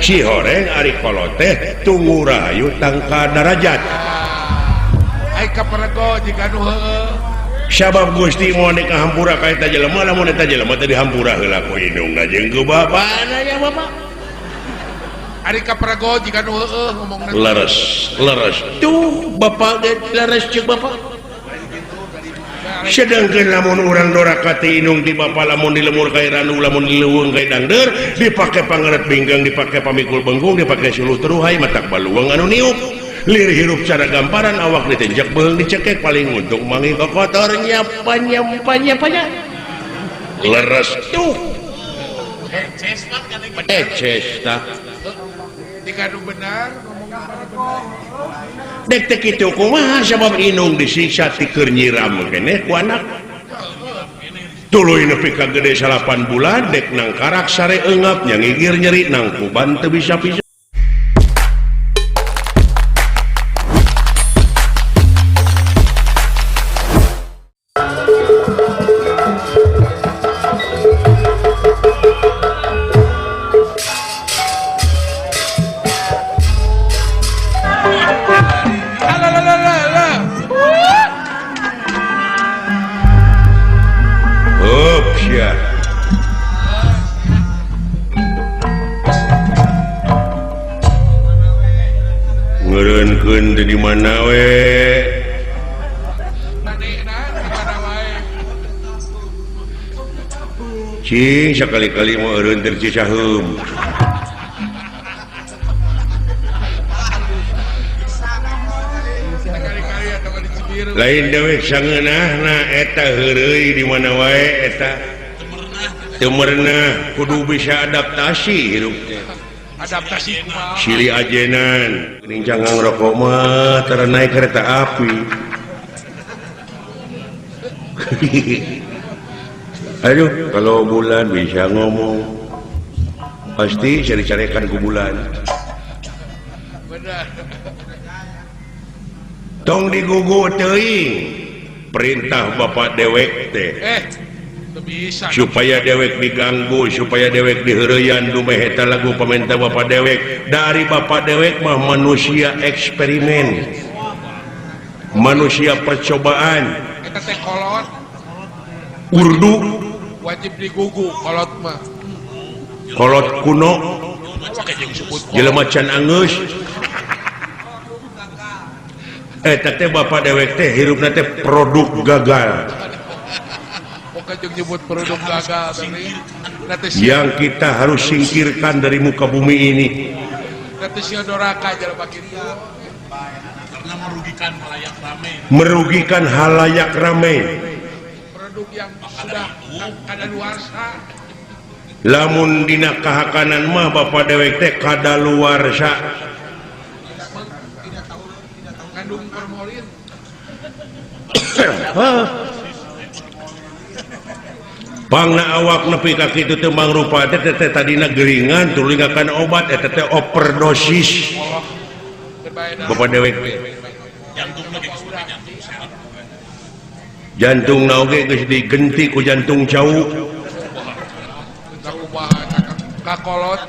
si horeng ari kolot teh tunggu rayu tangka darajat ai kaparago jika nu heueuh sabab Gusti mau dikahampura ka eta jelema lamun eta jelema teh dihampura heula ku indungna jeung ku bapana ya bapak ari kaparago jika nu heueuh ngomongna leres tuh bapak ge leres ceuk bapak sedangkan lamun urang doraka ti indung di bapa lamun di lemur kai ranu lamun di leuweung kai dangder dipake pangaret binggang dipake pamikul benggung dipake suluh teruhai matak baluang anu niup lir hirup cara gamparan awak ditenjak beung dicekek paling untung mangi kotornya panya leres tuh eces tah jika nu benar ngomongna dek teh kitu kumaha sabab indung disiksa ti keur nyiram keneh ku anak tuluy nepi ka gede 8 bulan dek nang karak sare eungap nya ngigir nyeri nang kuban teu bisa pisah ngeureunkeun di mana we cing sakali-kali mau eureun teu Cicaheum lain dewek sangeunahna eta heureuy di mana wae eta teu merenah kudu bisa adaptasi hirup teh adaptasi kumaha silih ajenan geuning jangan ngrokok mah tara naik kereta api aduh kalau bulan bisa ngomong pasti cari-carikan ku bulan benar tong digugu teuing perintah bapak dewek teh bisa supaya dewek diganggu supaya dewek diheureyan dumeh eta lagu pemerintah bapak dewek dari bapak dewek mah manusia eksperimen manusia percobaan eta teh kolot urdu wajib digugu kolot mah kolot kuno jelema can angeus eta teh bapak dewek teh hirupna teh produk gagal jeung nyebut produk gagal yang kita harus singkirkan dari muka bumi ini doraka jelema kitu karena merugikan halayak ramai produk yang sudah kadaluarsa lamun dina kahakanan mah bapak dewek teh kadaluarsa kandung formalin pangna awak nepi ka kitu teu mangrupa teh tadina geuringan tulingakan obat eta teh overdosis bapak dewek jantung oge geus digenti ku jantung jauh kakolot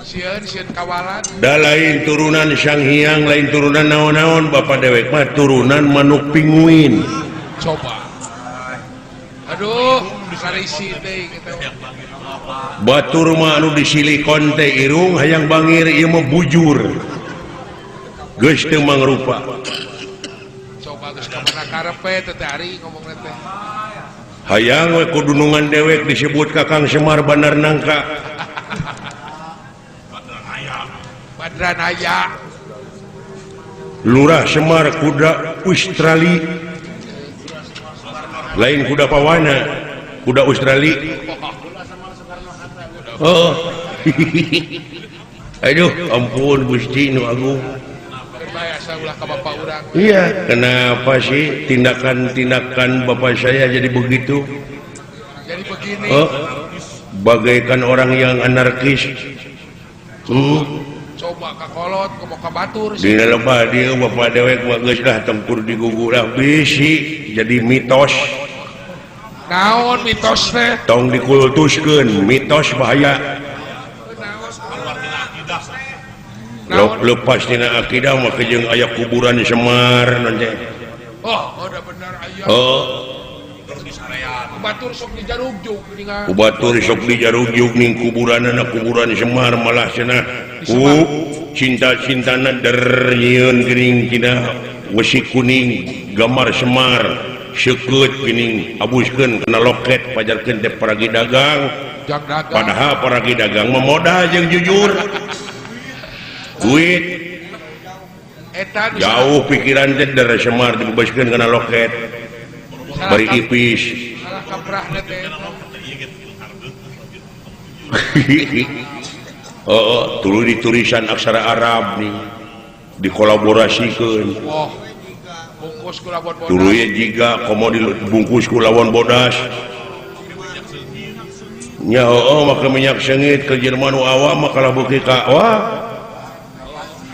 sieun kawalan da lain turunan Sang Hyang lain turunan naon-naon bapak dewek mah turunan manuk pinguin coba aduh sarisi teh gitu batur mah anu di silikon teh irung hayang bangir ieu mah bujur geus teu mangrupa coba geus ka mana karepe teh ari ngomongna teh hayang we kudunungan dewek disebut Kakang Semar Bandar Nangka Badranaya Lurah Semar kuda Australia lain kuda pawana kuda Australia oh aduh ampun Gusti nu agung berbahasa ulah ka bapak urang iya kenapa sih tindakan-tindakan bapak saya jadi begitu jadi begini bagaikan orang yang anarkis coba ka kolot ngomong ka batur dina lebah dia bapak dewek mah geus dah tempur digugur lah bisi jadi mitos naon mitos teh tong dikultuskeun mitos bahaya keluar tina akidah. lepas tina akidah maka jeung aya kuburan di Semar nanti. Oh, udah benar aya. Oh, Terus di sarean. Batur sok di Jarugjuk geuningan. ku batur sok di Jarugjuk ning kuburanna kuburan Semar malah cenah ku cinta-cintana der nyieun geuning tina wesi kuning gambar Semar seukeut geuning abuskeun kana loket pajarkeun teh paragi dagang. Jang dagang. Padahal paragi dagang mah modal jeung jujur. Duit Eta nu jauh pikiran teh dari Semar dibebaskeun kana loket bari ipis. salah kaprahna teh. Oh, tuluy ditulisan aksara Arab nih dikolaborasikeun. Wah. Bungkus ku labon bodas. Tuluy jiga komo dibungkus ku lawon bodas. Nya maka minyak sengit ke Jerman awam maka labuki ka wah.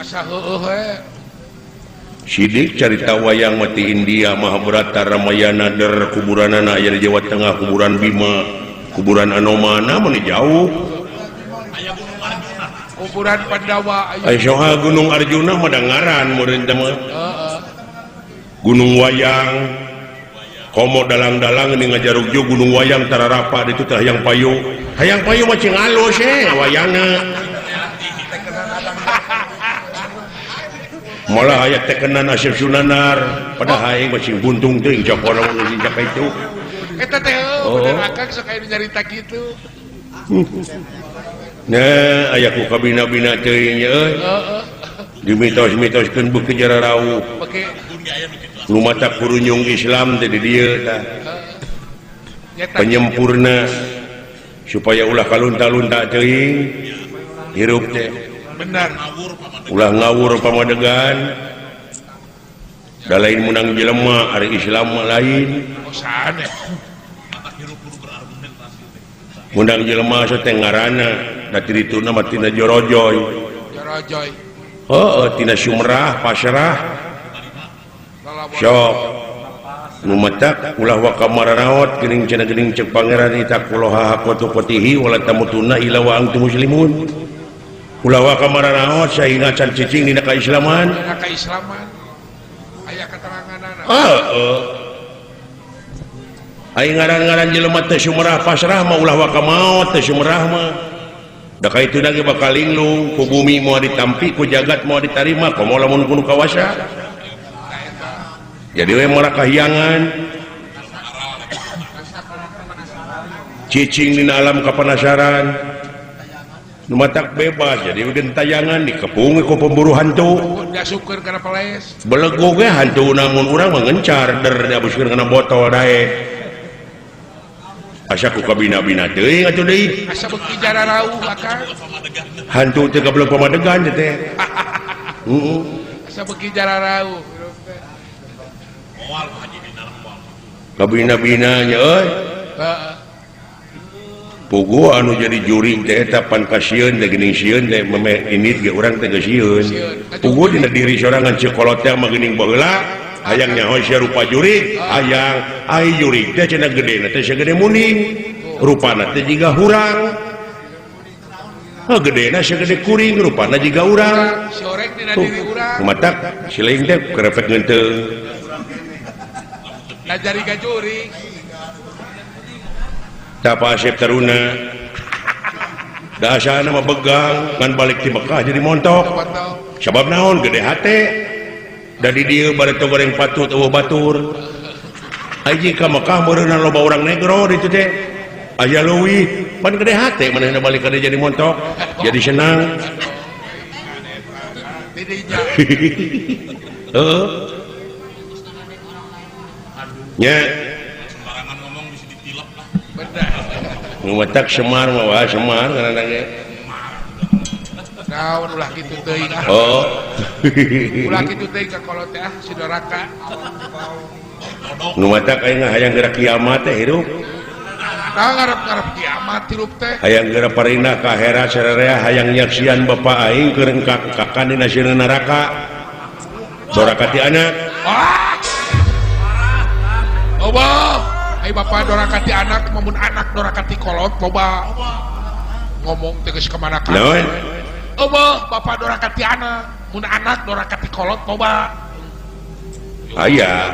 Asa heueuh we. Sidik carita wayang mati India Mahabharata Ramayana der kuburanana aya di Jawa Tengah kuburan Bima kuburan Anomana mun jauh Kuburan Pandawa aya. aya soha Gunung Arjuna madangaran meureun teh mah Heeh. Gunung Wayang komo dalang-dalang ini ngajarugju Gunung Wayang tararapa ditu teh hayang payu mah cing alus wayangna malah aya tekenan Asep Sunanar padahal aing masih buntung teuing japona mun jaka itu. Eta teh Oh. bener akang sok aya nu nyarita kitu. Nah, aya ku kabina-bina teuing nya euy. Heeh. Dimitos-mitoskeun beuki jararau. Pake Nu mata kurunyung Islam teh di dieu tah. nyata Penyempurna supaya ulah kalunta-lunta teuing hirup teh. bener. Ulah ngawur pamadegan. Da lain menang jelema ari Islam mah lain. Bosan ya. Mundang jelema teh ngaranna da tirituna mah tina jorojoy. Jorojoy. Heeh, tina sumrah pasrah. Lalabon. Sok nu matak ulah wa kamararaot geuning cenah geuning ceuk pangeran itaqullaha haqqa tuqatihi wala tamutunna illa wa antum muslimun. Ulah wa kamararaot sainga can cicing dina kaislaman. Dina kaislaman. Aya keteranganana. Heeh. Ai ngaran-ngaran jelema teh sumrah pasrah mah ulah wa kamaot teh sumrah mah. Da kaituna ge bakal linglung ku bumi moal ditampi ku jagat moal ditarima komo lamun kudu kawasa. Jadi we moal kahiyangan. Cicing dina alam kapanasaran. Nu matak bebas jadi udah tayangan dikepung ku pemburu hantu. Diasupkeun kana peles. Belego ge hantu namun urang mah ngencar der diabuskeun kana botol dae. Asa ku kabina-bina teuing atuh deui. Asa beuki jararau akang. Hantu teh goblok pamadegan teh. Heeh. Asa beuki jararau. Kabina-bina nya euy. Heeh. Pugu anu jadi juri teh eta pan kasieun teh geuning sieun teh meme init ge urang teh geus sieun. Pugu dina diri sorangan cekolot teh mah geuning baheula hayang nyaho sia rupa juri, hayang ai juri teh cenah gedena teh sagede muning. Rupana teh jiga hurang. Heuh gedena sagede kuring rupana jiga urang. Si orek dina diri urang. Matak sileing teh kerepet ngenteung. Ngajari gajuri. Tapa Asep Taruna dasana mah begang ngan balik ti Mekah jadi montok Botol. sabab naon gede hate da di dieu bareto goreng patut eueuh batur aji ka Mekah meureunna loba urang negro ditu teh aya leuwih pan gede hate manehna balik ka dieu jadi montok jadi senang Didinya. heeh nya Sembarangan ngomong bisa ditilep lah. Bener. ngumatak Semar mah wah Semar ngaranna ge Naon ulah kitu teuing ah. oh Ulah kitu teuing ka kolot teh ah si doraka. nu matak aing hayang geura kiamat teh hirup Nah ngarep-ngarep kiamat hirup teh. hayang geura parina ka akhirat sarerea hayang nyaksian bapa aing keur kakan dina sieun neraka dorakati anak Wah. Loba. Ai bapak dorakati anak mamun anak dorakati kolot loba. ngomong tegas kemana kan naon bapak dorakati anak mun anak dorakati kolot coba aya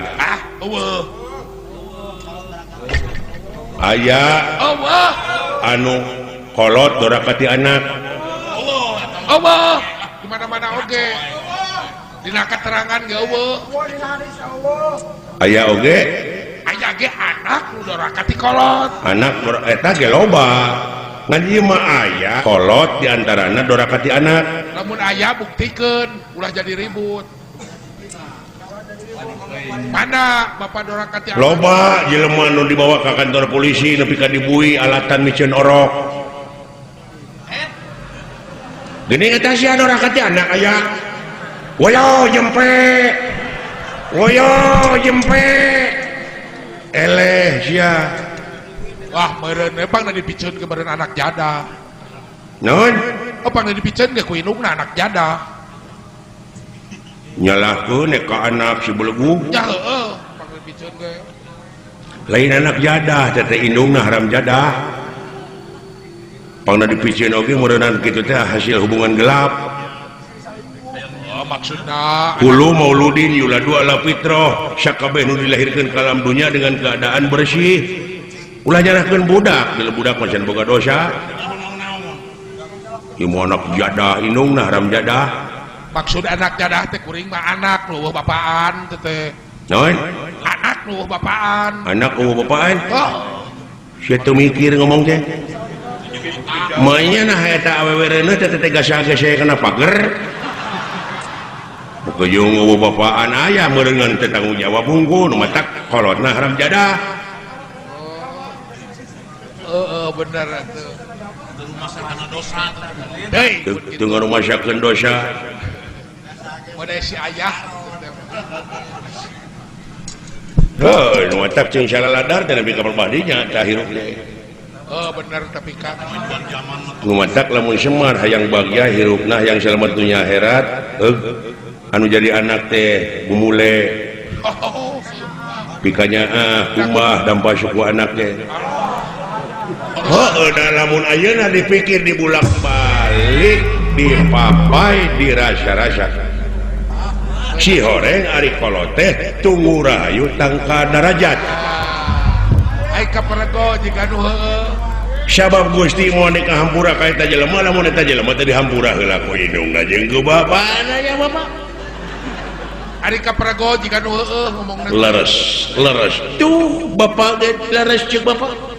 anu kolot dorakati anak di mana-mana oge dina keterangan ge aya oge aya ge anak nu dorakati kolot anak eta ge loba ngan ieu mah aya kolot diantarana dorakati anak lamun aya buktikeun ulah jadi ribut mana bapak dorakati anak loba jelema nu dibawa ke kantor polisi nepi ka dibui alatan micieun orok gini eta sia dorakati anak aya woyo jempe eleh sia wah meureun pang dipicieun ke meureun anak jada naon pang dipicieun ge ku indungna anak jada nyalahkeun ka anak si belegu ya heueuh pang dipicieun ge lain anak jadah teh indungna haram jadah pangna dipicieun oge meureunna kitu teh hasil hubungan gelap maksudna hulu mauludin yuladu ala fitrah sakabeh nu dilahirkeun ka alam dunya dengan keadaan bersih ulah nyarahkeun budak bila budak macam boga dosa ieu anak jadah indungna haram jadah maksud anak jadah teh kuring mah anak leuweuh bapaan teh naon anak leuweuh bapaan anak eueuh bapaan sia teu mikir ngomong teh mainnya nah eta awewe reuneu teh teh gasa-gasa kana pager Kejung eueuh bapaan aya meureungan teh tanggung jawab hungkul nu matak kolotna haram jadah bener atuh rumah sakana dosa deui teu ngarumasakeun dosa mode si ayah heuh nu matak ceung salaladar teh nepi ka perbadinya tah hirup teh bener tapi kan nu matak lamun semar hayang bagja hirupna hayang selamat dunya akhirat anu jadi anak teh bumule pikanya kumbah dampa suku anak teh da lamun ayeuna dipikir dibulak-balik dipapai dirasa-rasa si horeng ari kolot teh tunggu rahayu tangka darajat ai kaparego jika nu heueuh sabab Gusti moal dikahampura ka eta jelema lamun eta jelema teh dihampura heula ku indungna jeung ku bapana nya bapak ari kaparego jika nu heueuh ngomongna leres tuh bapak ge leres ceuk bapak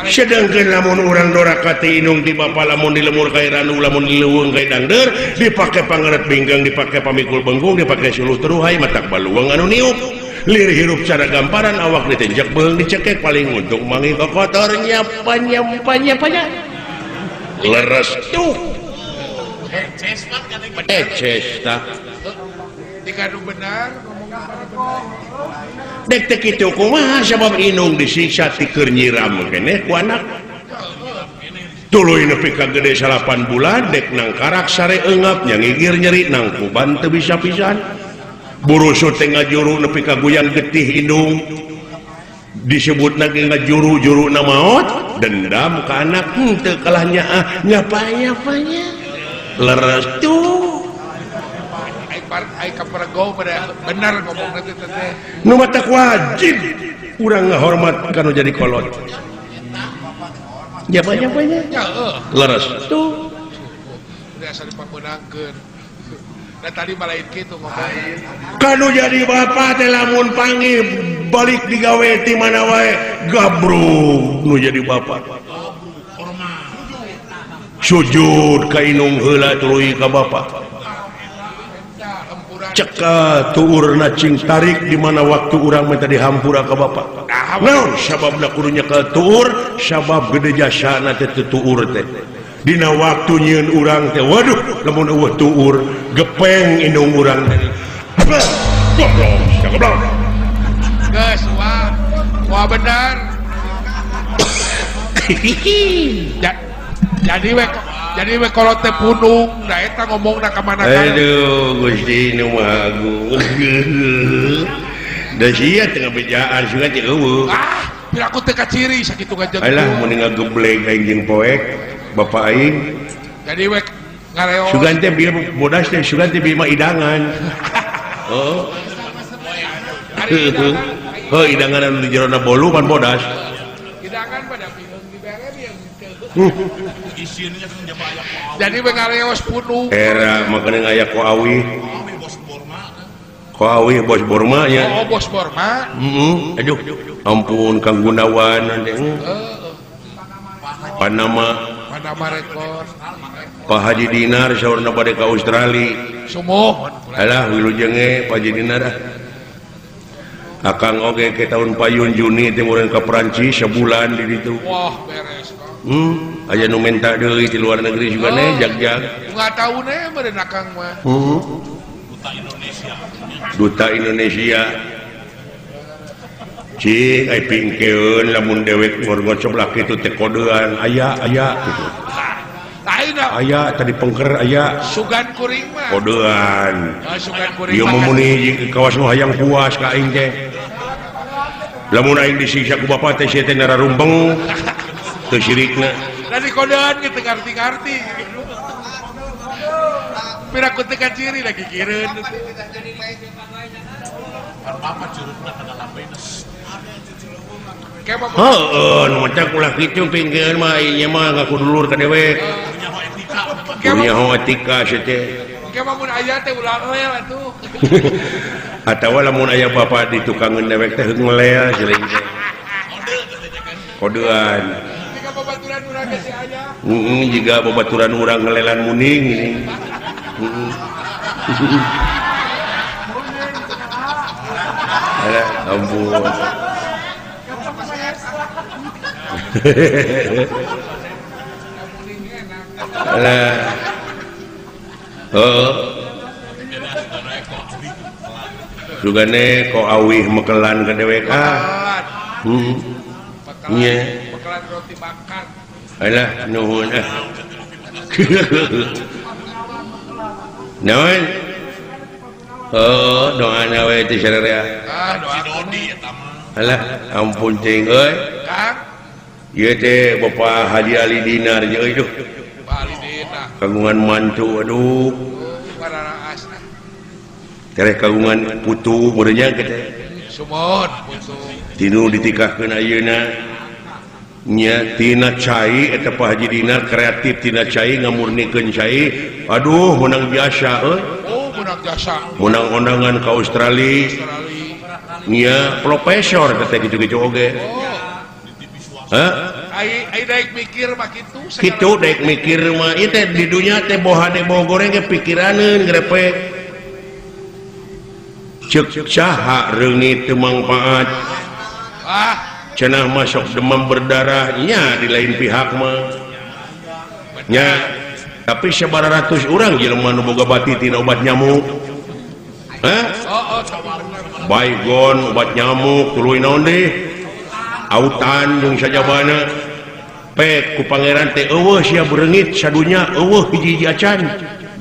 sedangkeun lamun urang dorakati indung di bapak lamun dilemur ka ranu lamun dileuweung ka dangdeur dipake pangaret binggang dipake pamikul benggung dipake suluh teruhai matak baluang anu niup lir hirup cara gamparan awak ditenjak beung dicekek paling untung mangi kotornya panya leres tuh eces tah jika nu benar ngomongna dek teh kitu kumaha sabab indung disiksa ti keur nyiram keneh ku anak tuluy nepi ka gede 8 bulan dek nang karak sare eungap nya ngigir nyeri nang kuban teu bisa pisan burusut teh ngajuru nepi ka guyang getih indung disebut lagi ngajuru na maot dendam ka anak teu kalah nyaah nyapa-nyapanya leres tuh ai kaparego bener ngomongna teh nu matak wajib urang ngahormat kana jadi kolot nyapa-nyapanya ya leres tuh udah asa dipabeunangkeun dan tadi malain kitu ngomong kanu jadi bapak teh lamun panggil balik digawe ti mana wae gabruk nu jadi bapak sujud ka indung heula tuluy ka bapak ceka tuurna cing tarik di mana waktu urang minta dihampura ka bapak naon sababna kudu nyekel tuur sabab gede jasana teh tuur teh dina waktu nyieun urang teh waduh lamun eueuh tuur gepeng indung urang teh goblok goblok geus wah bener jadi we kolot teh punung da eta ngomongna ka mana kana aduh Gusti nu Maha Agung da sia teu ngabejaan sungat eueuh Pira aku teka ciri sakitu gajah. Alah mun ngagebleng aing jeung poek bapak aing. Jadi wek ngareos. Sugan teh bieu bodas teh sugan teh bieu mah idangan. Oh. Oh, idangan anu di jerona bolu pan bodas. Idangan pada film dibere dia gitu. Isinya kan jaba aya ku awi. Jadi wek ngareos punu. Era makanya aya ku awi. Awi bos Borma. Ku awi bos Borma nya. Oh, bos Borma. Aduh, ampun Kang Gunawan Panama rekor. Pak Haji Dinar saurna bade ka Australia. Sumuh. Alah wilujeng Pak Haji Dinar. Akang oge ke tahun payun Juni teh urang ka Perancis sebulan di ditu. Wah, beres Kang. Aya nu menta deui ti luar negeri juga jag-jag. Enggak tahu meureun Kang mah. Duta Indonesia. Duta Indonesia. Cing ai pingkeun lamun dewek ngorngot sebelah kitu teh kodean aya gitu. Lainna Aya tadi pengker aya sugan kuring mah. kodean. Sugan kuring. Ieu mah muni kawas nu hayang puas ka aing teh. Lamun aing disiksa ku bapa teh sia teh nararumbeng. Teu sirikna. Dari kodean gitu ngarti-ngarti. Pira ku teh ciri lagi kireun. Kan Bapak curugna kana lambeus. Kayak apa? Heeh, nu macam ulah kitu pingkeun mah ieu mah ngaku dulur ka dewek. Punya ho etika. Punya ho etika sia teh. Kayak mun aya teh ulah lel atuh. Atawa lamun aya bapa di tukangeun dewek teh heung melea seuring teh. Kodean. Jika babaturan urang ge si aya. Jika babaturan urang ngelelan muning ini. Alah, ampun. Alah. Sugane ko awih mekelan ka dewek Nya. Bakalan roti bakar. Alah, nuhun Naon? Oh, doana we teh sadaya. Si Dodi eta mah. Alah, ampun cing euy. Kang, Ieu teh Bapak Haji Ali Dinar je euy duh. bali dina. Kagungan mantu aduh. Para asna. Tereh kagungan putu meureunnya teh. Sumon putu. Tinu ditikahkeun ayeuna. Nya tina cai eta Pak Haji Dinar kreatif tina cai ngamurnikeun cai. Aduh, menang biasa euy. Oh, menang jasa. Menang undangan ke Australia. Australia. Nya profesor teh gitu-gitu oge. Hah? Ai daek mikir mah kitu. Kitu daek mikir mah ieu teh di dunya teh bohade boh goreng ge pikiraneun grepe. Ceuk saha reungit teu mangpaat. Ah, Cenah masuk demam berdarah nya di lain pihak mah. Nya tapi sabaratus urang jelema nu boga bati tina obat nyamuk. Hah? oh, tapi bener. Baygon obat nyamuk tuluy naon deui? Autan jeung sajabana. Pek ku pangeran teh eueuh sia bereungit sadunya eueuh hiji-hiji acan.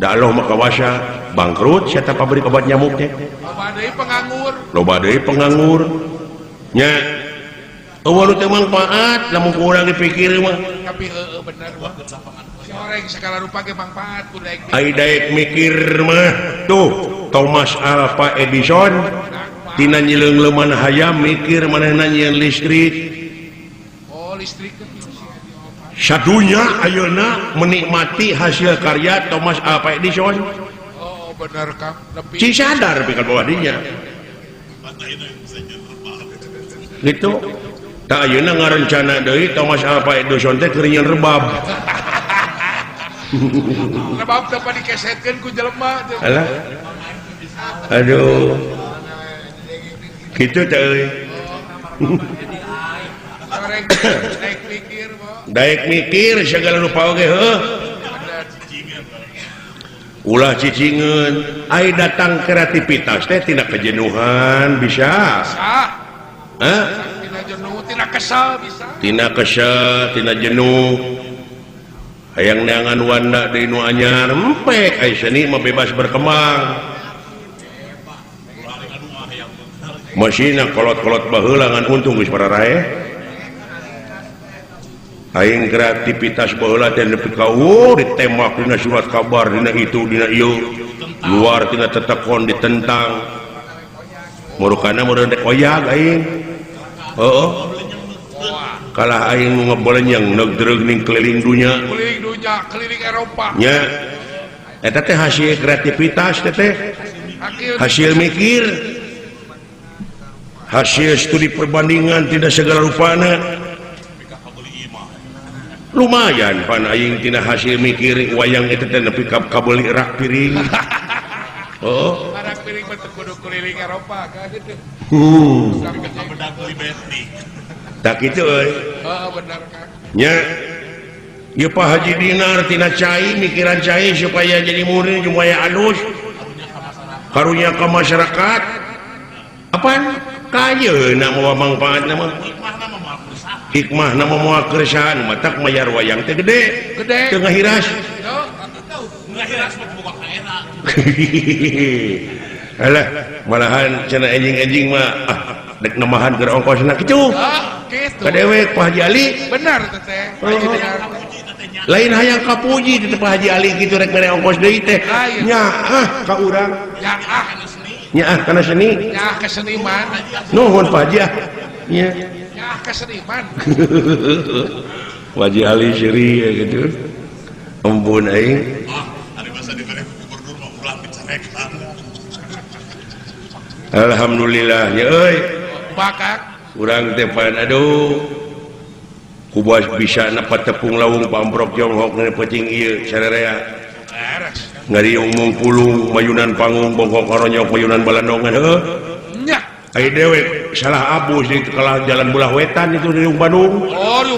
Da Allah mah kawasa bangkrut sia teh pabrik obat nyamuk teh. Loba deui penganggur. Loba deui penganggur. Nya eueuh nu teu mangpaat lamun ku urang dipikir mah. Tapi bener. Si orang segala rupa ge manfaat ku daek mikir. Ai daek mikir mah tuh Thomas Alva Edison tina nyileung-leuman hayam mikir manehna nyieun listrik. Oh, listrik. Sadunya ayeuna menikmati hasil karya Thomas Alva Edison. Oh, bener Kang. Lebih. Si sadar pikir bawah dinya. Gitu. Tak ayeuna ngarencana deui Thomas Alva Edison teh keur nyieun rebab. Rebab dapat dikesetkeun ku jelema. Alah. Aduh. Kitu teh euy. Orang daek mikir mah. Daek mikir segala rupa oge heuh. Bener. Ulah cicingeun, ai datang kreativitas teh tina kejenuhan bisa. Sah. Hah? Tina jenuh, tina kesal bisa. Tina kesel, tina jenuh. Hayang neangan wanda deui nu anyar, empek ai seni mah bebas berkembang. Masina kolot-kolot baheula ngan untung geus pararae. aing kreativitas baheula teh nepi ka ditembak dina surat kabar dina itu dina ieu luar tina tetekon ditentang murukana meureun dek oyag aing heeh kalah aing nu ngabelenyang negdereug ning keliling dunya keliling Eropa nya eta teh hasil kreativitas teh hasil mikir hasil studi perbandingan tidak segala rupana lumayan pan aing tina hasil mikir wayang itu teh nepi ka kabeli rak piring oh rak piring mah kudu keliling Eropa kan bedak beli betik tak kitu euy bener kan nya ieu Pak Haji Dinar tina cai mikiran cai supaya jadi murid supaya alus karunya ka masyarakat apaan kayeuna moal manfaatna mah hikmah nama moal keresahan matak mayar wayang teh gede teu ngahiras buka kaera alah malahan cenah enjing-enjing mah dek namahan keur ongkosna kitu gitu kadewek Pak Haji Ali benar teh lain hayang kapuji di Pak Haji Ali gitu rek mere ongkos deui teh nya ka urang nya kana seni ya keseniman nuhun Pak Haji nya ya keseniman Haji Ali Syiri ya gitu ampun aing hari masa diberi gubernur mah ulah bicarekan alhamdulillah ya euy bakak urang teh pan aduh kubas bisa napa tepung lawung pamprok jonghok na peuting ieu sarerea ngariung mungpulung mayunan panggung bongkok karonyok mayunan balandongan heuh nya ai dewek salah abus di kalah jalan belah wetan itu di Bandung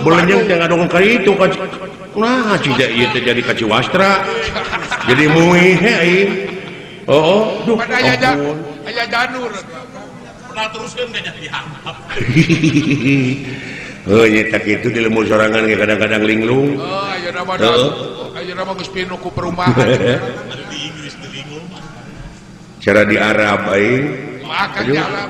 belenyeng teh ngadongkeun ka itu ka nah cida ieu teh jadi ka Ciwastra jadi muih he aing duh aya janur pernah teruskeun ka jadi dihanap nyata gitu di lemur sorangan kadang-kadang linglung ayo nama geus pinu ku perumahan ada di Inggris di linglung cara di Arab aing makan jalan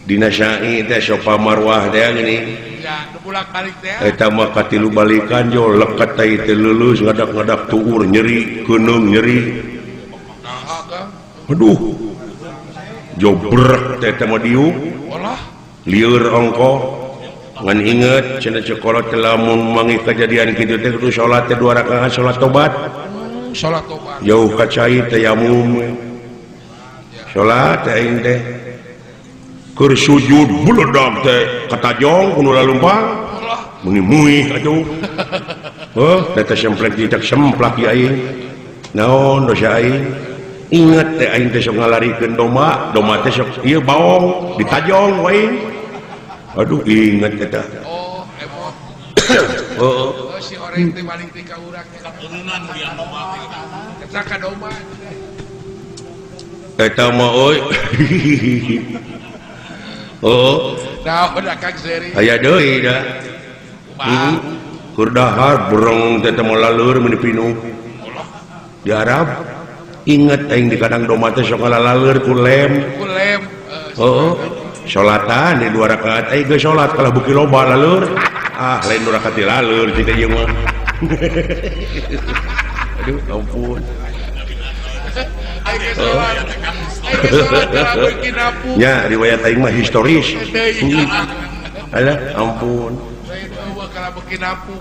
dina syai teh sopa marwah teh gini ya bolak-balik teh eta mah katilu balikan jo leket teh teh leuleus ngadak-ngadak tuur nyeri keunung nyeri aduh jo brek teh mah diuk lieur ongko ngan inget cenah cekolot lamun mangi kejadian kitu teh kudu salat teh 2 rakaat salat tobat jauh ka cai tayamum salat teh aing teh keur sujud buledag teh katajong kudu lalumpang muni muih atuh teh semplek ditak semplak ya aing naon dosa aing inget teh aing teh sok ngalarikeun doma teh sok ieu baong ditajong wae aduh inget eta si orang teh balik teh ka urang keturunan dia doma eta ka doma eta mah euy nah udah Kang Seri aya deui da keur dahar bereng teh mah laleur mun dipinu di Arab inget aing di kadang doma teh sok laleur ku lem salatan di 2 rakaat ai geus salat kalah beuki loba laleur lain 2 rakaat laleur cita ieu mah aduh ampun nya riwayat aing mah historis alah ampun kalah beuki napu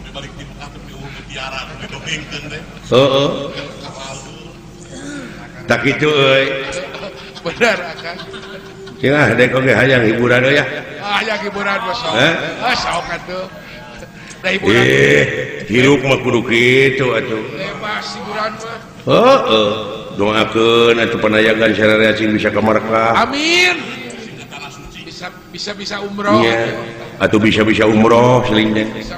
dibalik di Mekah di mutiara didongengkeun teh tak kitu euy benar akan cenah dek oge hayang hiburan ya hayang hiburan bos sok atuh da hiburan hirup mah kudu kitu atuh bebas hiburan mah doakeun atuh panayagan sarerea cing bisa ka Makkah amin bisa umroh nya atuh bisa umroh seling teh bisa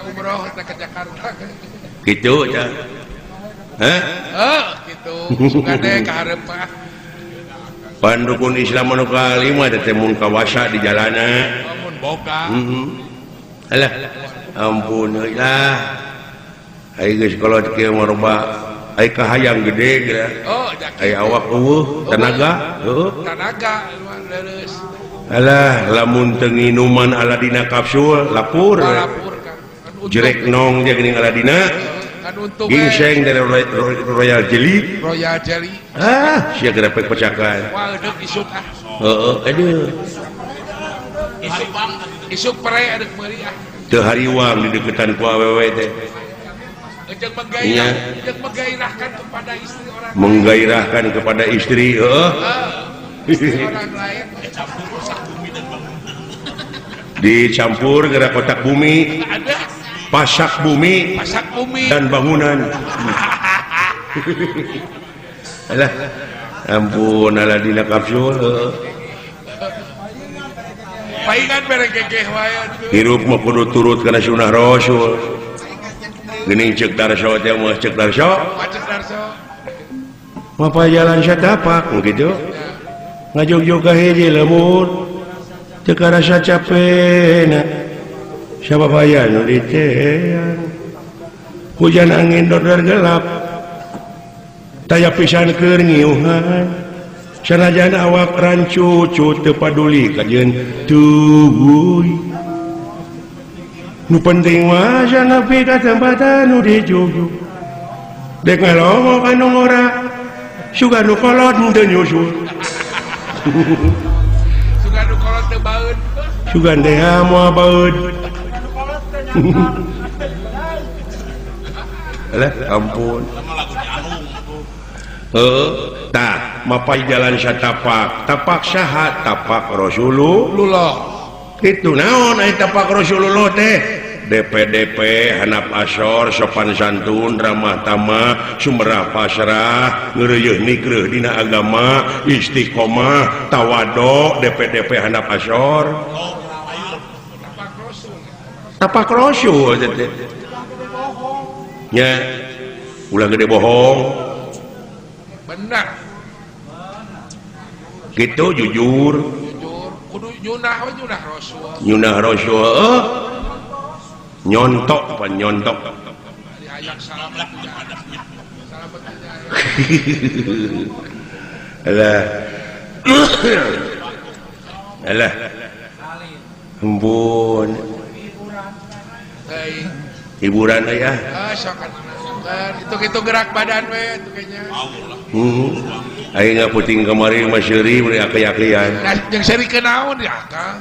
umroh teh ke Jakarta kitu nya gitu suka deh ka hareup mah pandukun Islam anu kalima teh mun kawasa di jalana mun boga alah ampun euy lah ai geus kolot kieu mah loba ai kahayang gede geura ai awak eueuh tenaga tenaga leuleus alah lamun teu nginuman aladina kapsul lapur Lapur kan. Kan untung. jerek nong dia geuning aladina Kan untung gingseng dari Royal Jelly Royal Jelly. sia grepek pecakan Wah, edeuk isuk ah. aduh Isuk pere edeuk meuli ah. teu hariwang di deketan ku awewe teh Jeung Iya. menggairahkan kepada istri orang menggairahkan kepada istri istri orang lain. dicampur gerak kotak bumi Ada pasak bumi masak bumi. dan bangunan alah ampun aladina kapsul Paingan bareng gegeh wae atuh. hirup mah kudu turut kana sunah rasul geuning ceuk darso teh mah ceuk darso Macet Darso. mapa jalan satapak gitu ngajog-jog ka hiji lamun teu karasa capena sababaya nu ditean hujan angin dodor gelap taya pisan keur ngiuhan sanajan awak rancu teu paduli kajeun tubuh nu penting mah nepi ka tempat anu dijuju dek ngalongo anu ngora suga nu kolot teu nyusul Suka nu kolot teu baeud. suga teh moal baeud alah ampun tah mapai jalan satapak tapak saha tapak Rasulullah Lullah. itu naon aya tapak Rasulullah teh DP handap asor sopan santun ramah tamah sumerah pasrah ngeureuyeuh nikreuh dina agama istiqomah tawadhu DP handap asor tapak Rasul teh nya ulah gede bohong Benar. gitu jujur Jujur. Kudu nyunah we nyunah Rasul. nyunah Rasul nyontok apa nyontok Diajak salam salam alah alah ampun Hei, hiburan aya sok kan itu gerak badan we itu kayaknya. aing ngaputing kamari mah seuri bari aki-akian Nah, yang seri kenaun ya, Kang.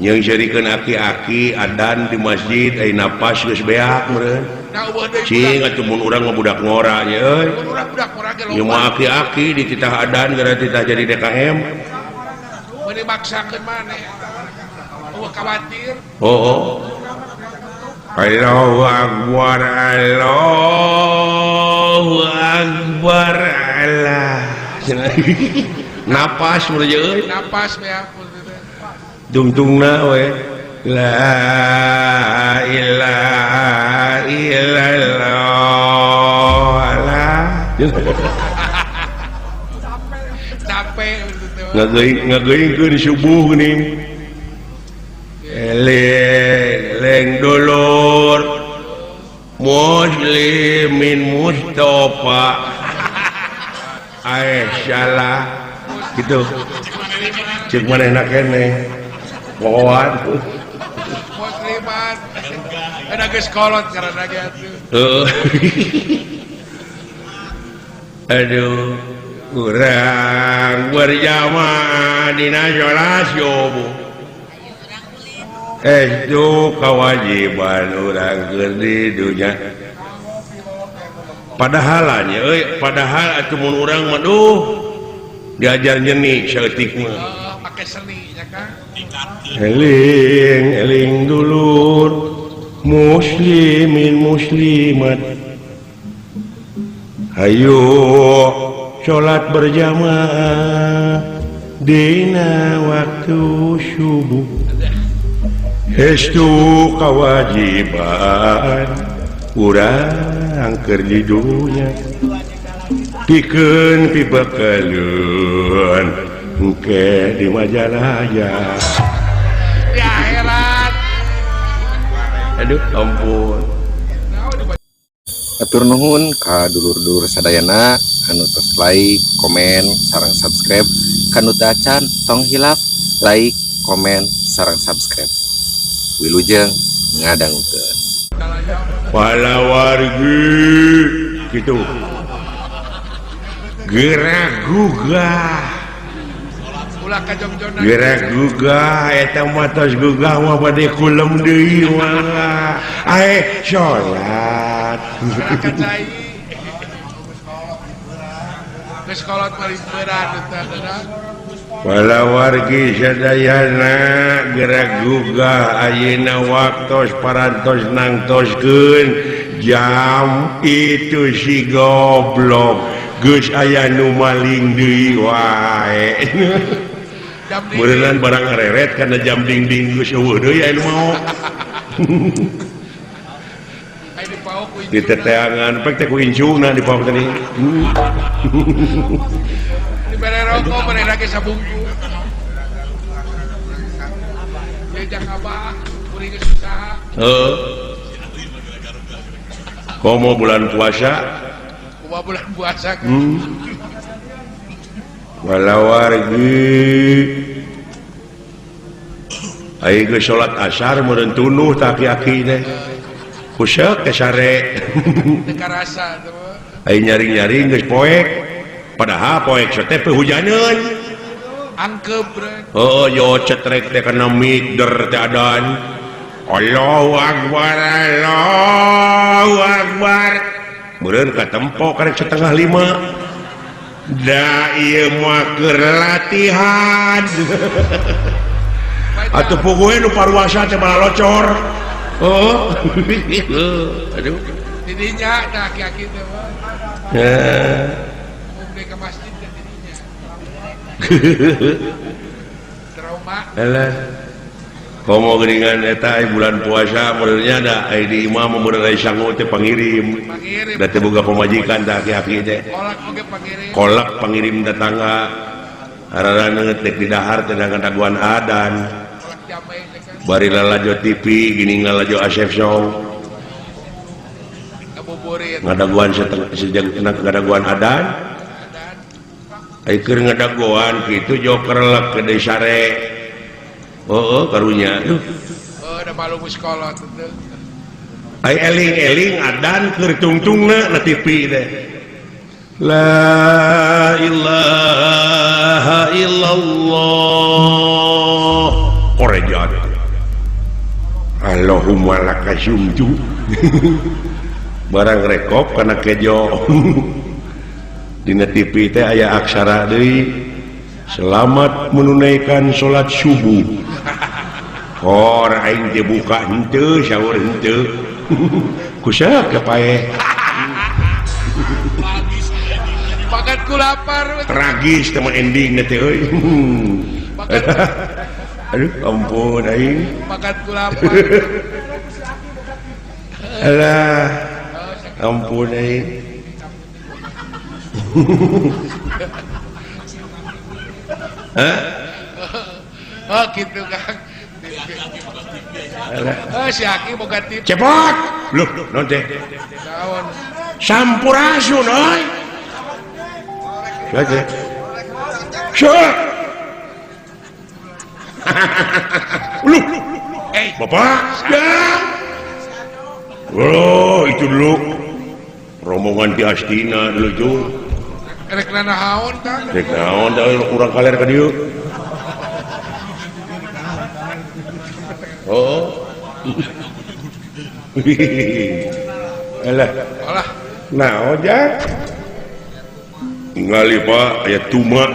yang serikeun aki-aki adan di masjid ai napas geus beak meureun Nah, ubah deui. cing atuh mun urang mah budak ngora nya euy Budak urang ge ieu loba. mah aki-aki di titah adan gara titah jadi DKM Meuni maksakeun maneh. Eueuh khawatir. Allahu Akbar Allahu Akbar Allah napas meureun euy Napas beak. tungtungna we la ilaha illallah la Capek gitu. ngageuingkeun subuh geuning eleng dulur muslimin Mustafa salah gitu cek manehna keneh pohoan Musliman. Ada geus kolot karena gitu. Aduh kurang berjamaah dina sholat subuh itu kewajiban urang keur di dunya padahalannya padahal atuh mun urang mah diajar nyeni saeutik mah Pakai seni ya kan. eling dulur muslimin muslimat ayo sholat berjamaah dina waktu subuh hestu kewajiban urang keur di dunya pikeun pibakaleun engke di Majalaya Ya heran. aduh ampun Atur nuhun ka dulur-dulur sadayana anu tos like, komen, sareng subscribe kanu teu acan tong hilap. like, komen, sareng subscribe. Wilujeng ngadangkeun. Pala wargi gitu gerak gugah Ulah ka jongjonan. gerak gugah eta matos gugah mah bade kulem deui mah ae salat Ulah ka cai. Geus kolot mari beurang eta beurang. pala wargi sadayana gerak gugah ayeuna waktos parantos nangtoskeun jam itu si goblok geus aya nu maling deui wae Jam dingin. berenang barang areret karena jam ding-ding geus eueuh deui aya nu mau Ai dipauk ku di teteangan pek teh ku incungna di pauk tadi dibere rokok bere lagi sabungku. Jejak abah kuring geus usaha. heeh komo bulan puasa Kumaha bulan puasa. walawargi aing geus salat asar meureun tunuh tak aki-aki teh kuseuk teh sare Teu karasa teh mah. aing nyari-nyari geus poek padahal poek teh hujaneun Angkep bre. oh yo cetrek teh kana migder teh adan Allahu Akbar Allahu Akbar meureun katempo karek 4:30 da ieu mah keur latihan atuh puguhe nu paruasa teh malah locor oh aduh Didinya nah aki-aki teh mah. ya Umum ke masjid teh didinya. Trauma. alah komo geuningan eta bulan puasa modelnya da di imam model aya sangu teh pangirim Pangirim. da teh boga pamajikan teh aki-aki teh Kolak oge pangirim. kolak pangirim tetangga ararana teh di dahar teh ngadaguan adan Kolak jamai teh kan. bari lalajo TV gini ngalajo Asep Show Ngabuburit. ngadaguan sejak ngadaguan adan Dan ai keur ngadaguan kitu joker lek ke deui sare oh karunya da malu geus kolot teh. ai eling-eling adan keur tungtungna na TV teh la ilaha illallah korejat Allahumma lakasumtu barang rekop kana kejo dina TV teh aya aksara deui selamat menunaikan sholat subuh kor aing teh buka henteu saur henteu kusaha kepae Makan ku lapar. tragis teman ending teh euy aduh ampun aing Makan ku lapar. alah ampun aing Oh gitu Kang. alah Oh si Aki boga tip. cepot loh non teh Naon. sampurasun oi saja syuk loh bapak ya oh itu dulu rombongan di Astina dulu tuh Rek nanahaon Kang. rek naon da kurang kaler ka dieu oh alah Olah. nah ojak ngali pak aya tuma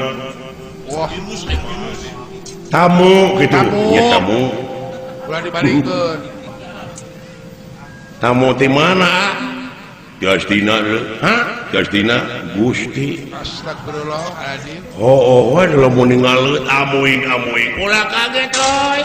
Wah, tamu gitu Tamu. nya tamu ulah dibalikeun. tamu di mana di Astina hah di Astina Gusti Astagfirullahaladzim. oh waduh lamun ningali amuing ulah kaget coy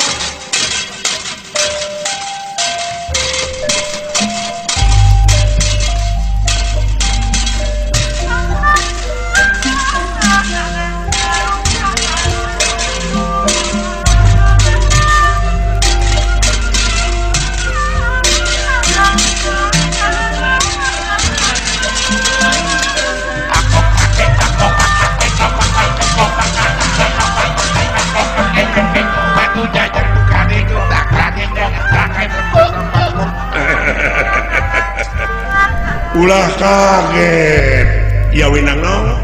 ulah kaget ya winang naon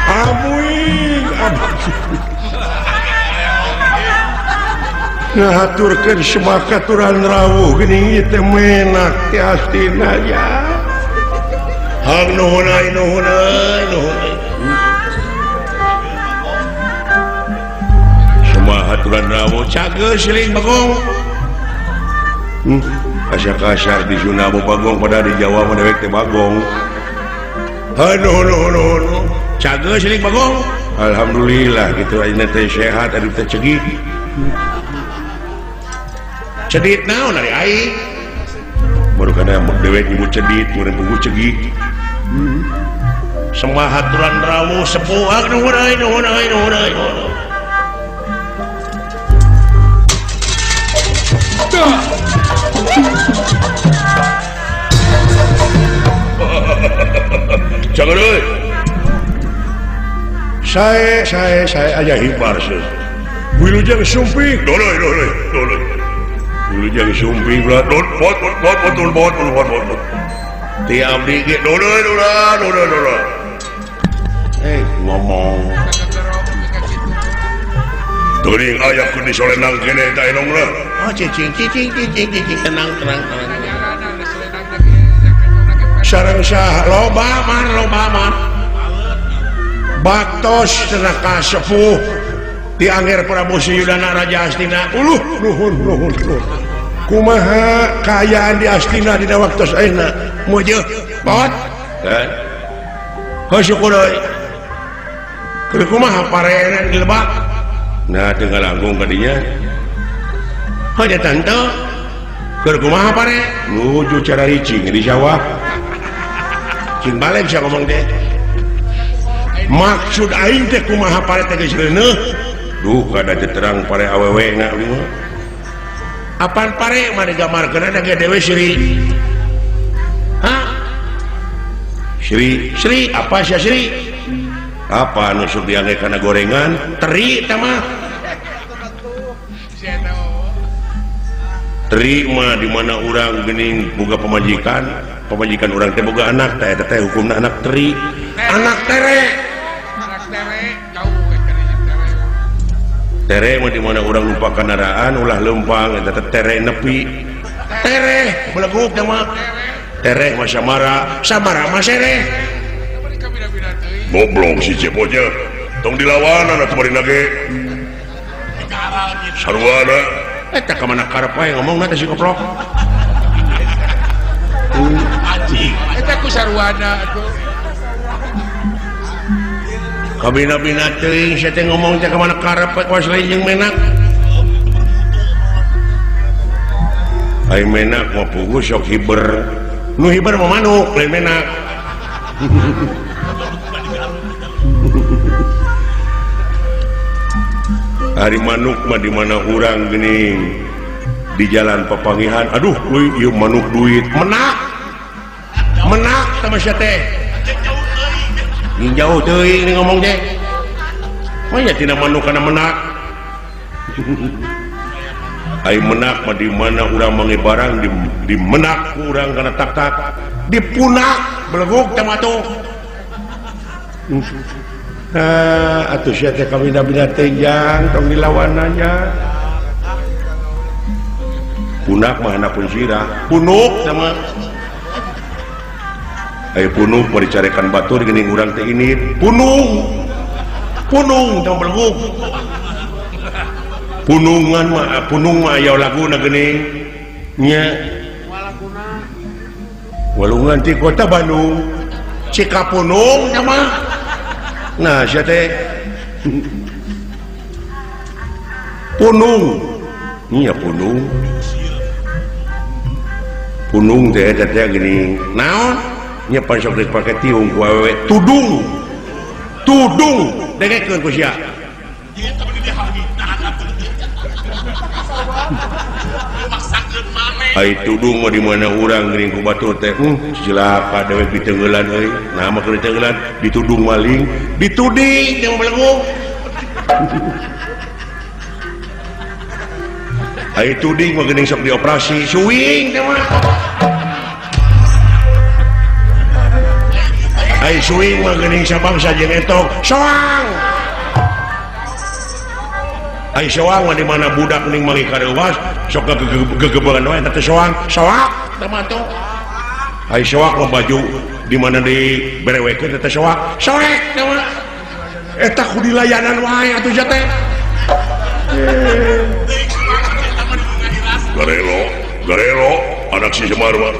abuing ngaturkeun semakaturan rawuh geuning ieu teh menak ti astina ya hang nuhun ai nuhun semakaturan rawuh cageus siling bagong kasar di Sunda bagong pada di Jawa mah dewek teh bagong aduh cageus siling bagong alhamdulillah gitu ayeuna teh sehat adu teh cegih cedit naon ari aing baru kana dewek ibu cedit urang tunggu cegih semahaturan rawuh sepuh nuhun ai jangan euy saya aja hibar sih wilujeng sumping doloy wilujeng sumping belah bot ti abdi ge doloy ngomong teuing aya ku disolenang kene ta enong lah cicing tenang sareng sah loba man baktos tenaka sepuh di angger Prabu Siyudana Raja Astina nuhun kumaha kaayaan di Astina dina waktos ayeuna mujeuh pot kan syukur euy keur kumaha parena di Lebak nah tinggal langkung ka dinya hade tante keur kumaha pare nuju cara ricing di sawah cing balik bisa ngomong teh maksud aing teh kumaha pare teh geus reuneuh duh kada teu terang pare awewe na apaan pare mah digambarkeun ada ge dewe Sri Sri apa sia Sri apa anu sok diangge kana gorengan teri teh mah teri mah di mana urang geuning boga pamajikan urang teh boga anak teh eta teh hukumna anak teri anak tere tere mah di mana urang numpak kendaraan ulah lempang eta teh tere nepi tere beleguk teh mah tere mah samara mah sereh goblok si cepotnya tong dilawanan atuh bari nage sarwana eta ka mana karep wae ngomongna teh si goblok eta ku sarwana atuh kabina-bina teuing sia teh ngomong teh ka mana karep wae selain jeung menak ai menak mah puguh sok hiber nu hiber mah manuk lain menak hari manuk mah di mana urang geuning di jalan papangihan aduh euy ieu manuk duit menak sama sia teh jauh teuing ngomong teh mah nya tina manuk kana menak ai menak mah di mana urang mangi barang di menak urang kana tak di punak beleguk teh mah tuh atuh sia teh kabina-bina teh jang tong dilawananya punak mah hanapun sirah punuk sama aya punuk bari carekan batur geuning urang teh ini punung tong beleguk punung mah aya laguna geuning nya walungan ti kota Bandung Cikapunung nya mah nah sia teh punung nya punung teh eta teh geuning naon nya pan sok dipake tiung ku awewe tudung dengekeun ku sia ai tudung mah di mana urang geuning ku batur teh cilaka dewe pitengeulan euy nah mah keur ditengeulan ditudung maling dituding jeung beleguk ai tuding mah geuning sok dioperasi suing teh mah Ai suing mah geuning sabang sajen etok soang. Ai soang mah di mana budak geuning manggi karewas sok gegebegan wae teh soang soak teh mah tuh. Ai soak mah baju di mana diberewekeun teh soak soek teh mah. Eta kudu dilayanan wae atuh ja teh. Garelo anak si Semar mah.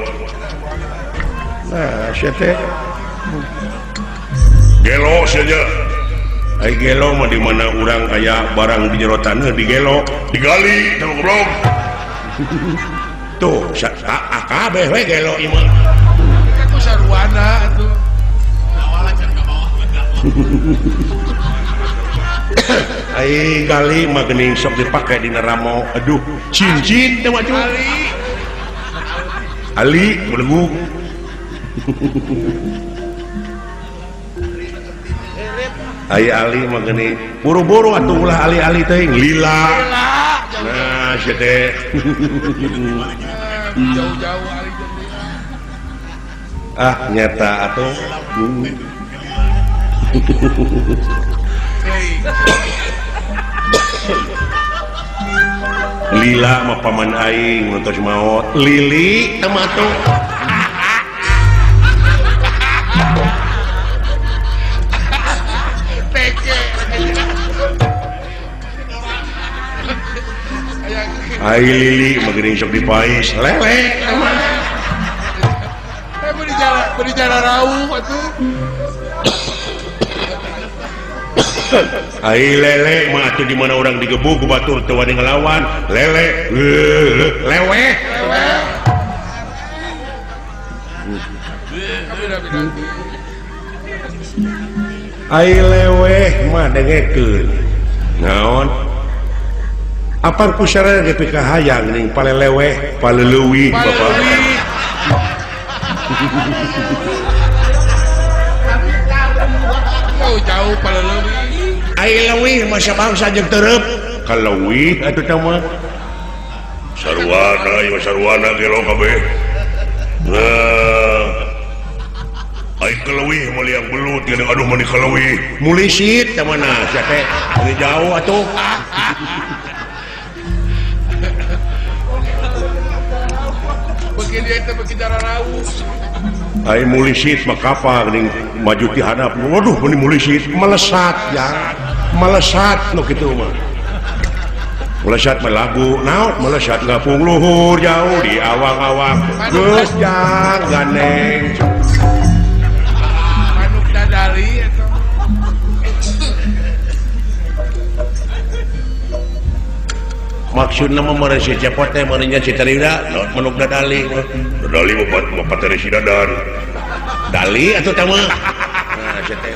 Nah, sia teh gelo saja. Ai gelo mah di mana urang aya barang di jero taneuh di gelo, digali teh goblok. Tuh, kabeh we gelo ieu mah. Itu sarwana atuh. Awalnya can ke bawah Ai gali mah geuning sok dipake dina ramo. Aduh, cincin teh mah Ali belenggu. Ai Ali mah geuning buru-buru atuh ulah ali-ali teuing lila. Nah, sia teh. Jauh-jauh ali jeung Ah, nyata atuh. Lila mah paman aing ngantos maot. Lili teh mah atuh. Ai lili mah geuning sok dipais lele mah. beri jalan rauh atuh. Ai lele mah atuh di mana orang digebuk ku batur teu wani ngelawan. Lele lewe. Ai lewe mah dengekeun. Naon? Apang kusara ge pika hayang ning paleleweh, paleleuwih bapak. Jauh paleleuwih. Ai leuwih mah sabangsa jeung teureub. Kaleuwih atuh teh mah. Sarwana ieu sarwana gelo kabeh. Nah. Ai keleuwih mah liang belut geuning aduh mani keleuwih. Mulisit teh mana sia teh. Jauh atuh. Dia itu berkejaran rauh. Ai mulisit mah kapal geuning maju ti hadap. Waduh meni mulisit melesat ya. Melesat nu kitu mah. Melesat mah lagu naon melesat ngapung luhur jauh di awang-awang. Geus jang gandeng. Manuk dadali eta. Maksudna mah meureun si cepot teh meureunya si Tarida manuk dadali. Dadali mah pateri si dadan. Dali atuh teh mah. Nah, sia teh.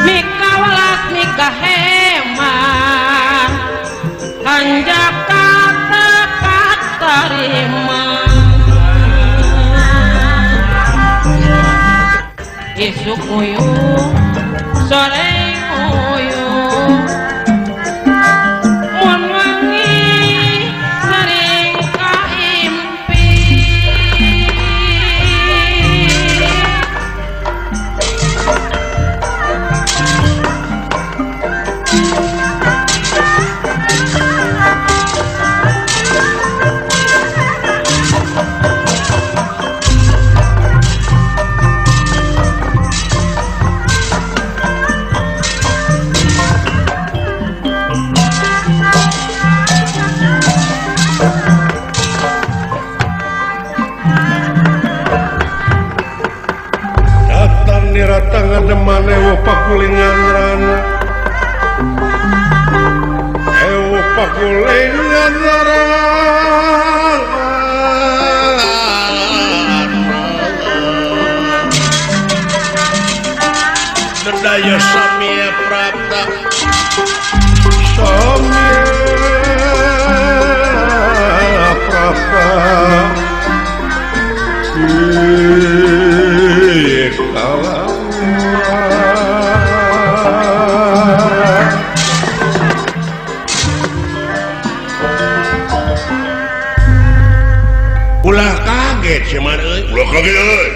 Mika welas mika hemat anjak kata terima isuk uyu sore uyu mun wangi sering kaimpi Datang niratang ngademane wo pakulingan rana. pakuling Daya Samya Prapta Samya Prapta ulah kaget cuman ulah kaget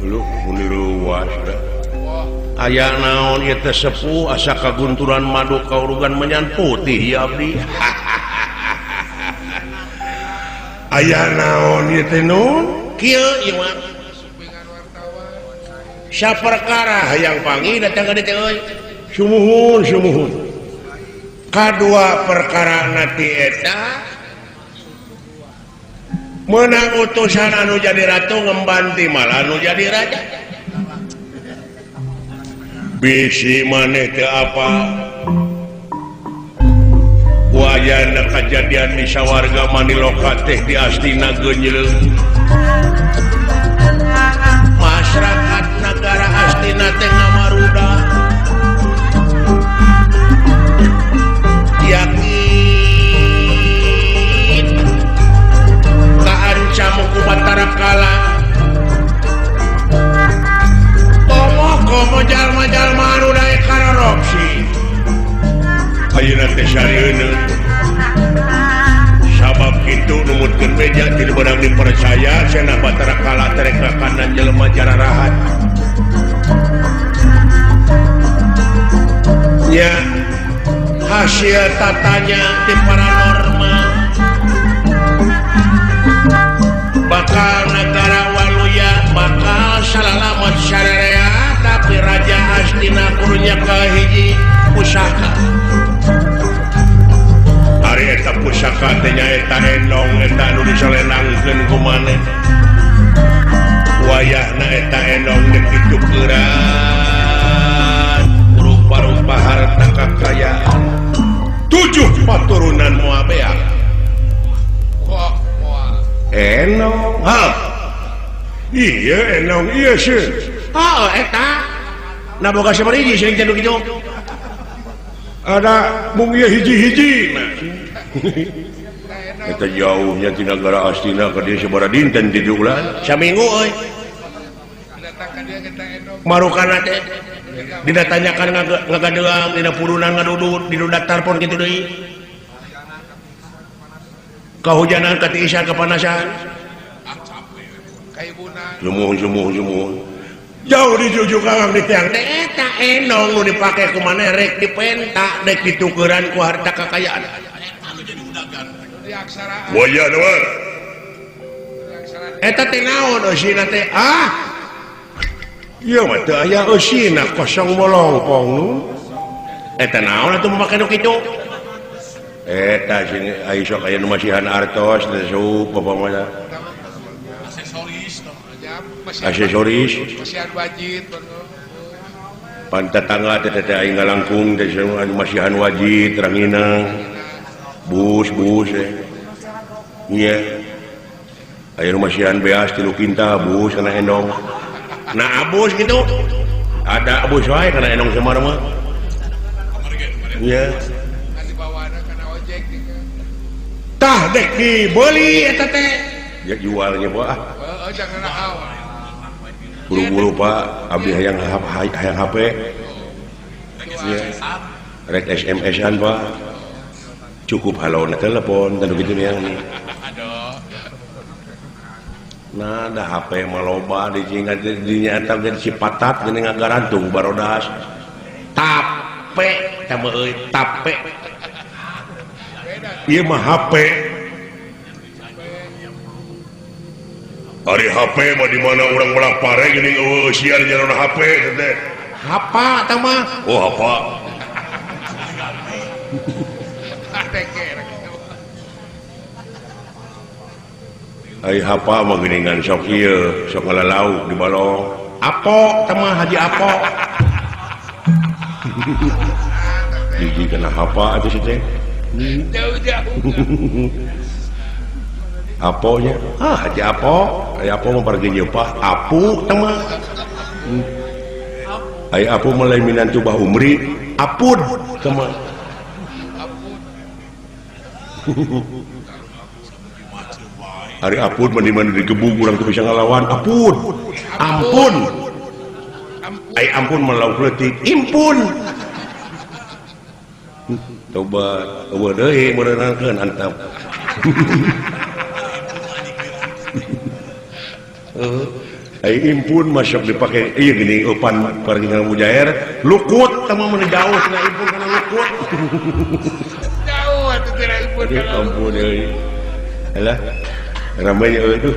lu meniruas aya naon ieu teh sepuh asa kagunturan madu kaurugan menyan putih ya abdi aya naon ieu teh nun kieu ieu mah saperkara hayang panggih datang ka dieu teh euy sumuhun sumuhun kadua perkara nati eta menang utusan anu jadi ratu ngembanti malah anu jadi raja bisi maneh teu apa wayana kejadian di sawarga Maniloka teh di Astina geunyeul masyarakat negara Astina teh ngamaruda yakin kaancam ku Batara Kala komo jalma-jalma anu daek karoropsi ayeuna teh sarieuna sabab kitu numutkeun beja ti beunang dipercaya cenah Batara Kala terek kakanan jelema jararahat nya hasil tatanya ti paranormal bakal negara waluya bakal salalamat syariah tapi Raja Astina kurunya ke hiji pusaka hari eta pusaka teh nyaeta endong eta anu disolenangkeun ku maneh wayahna eta endong geus ditukeran rupa-rupa harta kakayaan 7 paturunan moal beak endong ha iya endong iya sih eta nah boga sabariji sering jaduk hijau ada mung ieu hiji-hiji eta jauhnya ti negara Astina ka dieu sabaraha dinten 7 bulan saminggu euy marukana teh didatanyakan ngagadeung dina purunan ngadudut di daftar pon kitu deui kahujanan katiisan kapanasan jumuh jauh dijujuk kawang di tiang eta enong nu dipake ku maneh rek dipenta dek ditukeran ku harta kakayaan waya naon eta teh naon eusina teh ieu mah teu aya eusina kosong molongpong nu eta naon atuh make nu kitu eta sini aya sok aya nu masihan artos teh sup pamana aksesoris masihan wajib pantatangga teh aing ngalangkung teh masihan wajib rangina bus iya aya masihan beas 3 kinta bus kana endong nah abus gitu ada abus wae kana endong semar mah iya tah dek dibeli eta teh ya jualnya bah jangan nakal buru-buru Pak abdi hayang HP ya rek SMS-an Pak cukup halo na telepon dan begitu yang nah ada HP maloba dicingat dinyata jadi si patat gini ngagarantung barodas tape sama tape iya mah HP hari HP mah di mana orang melapare gini siar jalan HP teh. Apa tah mah? Oh, apa? Ai HP mah geuningan sok ieu, sok ngalalau di balong. Apo tah mah Haji Apo. Hiji kana HP atuh si teh. Jauh-jauh. Aponya aja apa mau pergi jepah apu teman apu mulai minan coba umri apun teman hari apun mandi digebuk kurang tuh bisa ngelawan ampun ampun melauk letik impun coba deh merenangkan antap impun masuk dipakai gini upan pergingan mujair lukut sama menjauh kena impun karena lukut Jauh atuh tidak impun ya ampun alah ramainya itu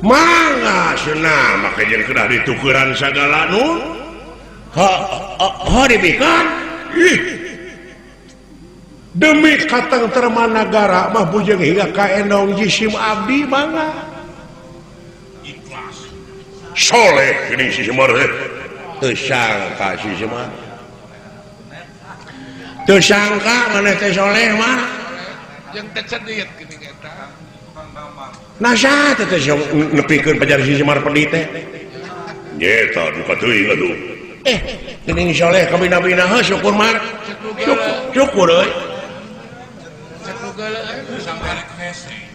mangga senang makanya yang kena ditukeran segala nu dibikan demi katang termanagara mah bujeng hingga ka endong jisim abdi mangga soleh ini si Semar tersangka si Semar tersangka mana teh soleh mah yang tercedit gini kita nasa teh nepikeun pajar si Semar pedit teh nyeta duka teuing atuh geuning soleh kabina-bina syukur mar syukur euy